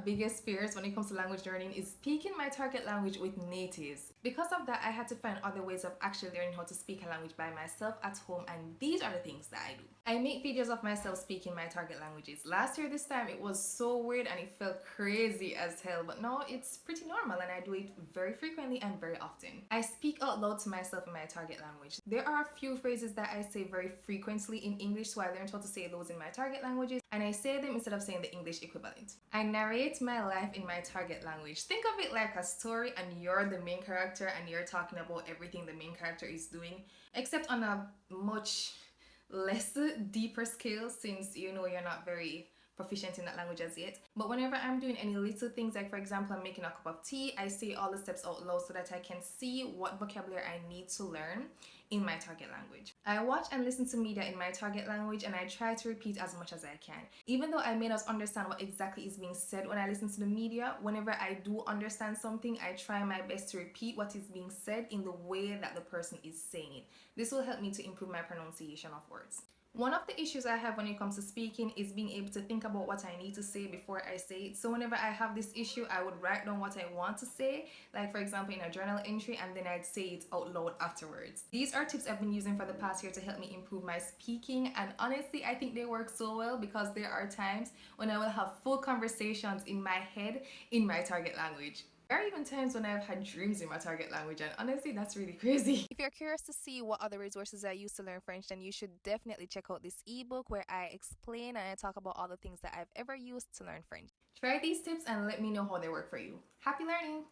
biggest fears when it comes to language learning is speaking my target language with natives. Because of that, I had to find other ways of actually learning how to speak a language by myself at home, and these are the things that I do. I make videos of myself speaking my target languages. Last year this time it was so weird and it felt crazy as hell, but now it's pretty normal and I do it very frequently and very often. I speak out loud to myself in my target language. There are a few phrases that I say very frequently in English, so I learned how to say those in my target languages, and I say them instead of saying the English equivalent. I narrate my life in my target language. Think of it like a story and you're the main character and you're talking about everything the main character is doing, except on a much less deeper scale, since you know you're not very proficient in that language as yet. But whenever I'm doing any little things, like for example I'm making a cup of tea, I say all the steps out loud so that I can see what vocabulary I need to learn in my target language. I watch and listen to media in my target language and I try to repeat as much as I can. Even though I may not understand what exactly is being said when I listen to the media, whenever I do understand something, I try my best to repeat what is being said in the way that the person is saying it. This will help me to improve my pronunciation of words. One of the issues I have when it comes to speaking is being able to think about what I need to say before I say it. So whenever I have this issue, I would write down what I want to say, like for example in a journal entry, and then I'd say it out loud afterwards. These are tips I've been using for the past year to help me improve my speaking, and honestly I think they work so well because there are times when I will have full conversations in my head in my target language. There are even times when I've had dreams in my target language, and honestly that's really crazy. If you're curious to see what other resources I use to learn French, then you should definitely check out this ebook where I explain and I talk about all the things that I've ever used to learn French. Try these tips and let me know how they work for you. Happy learning!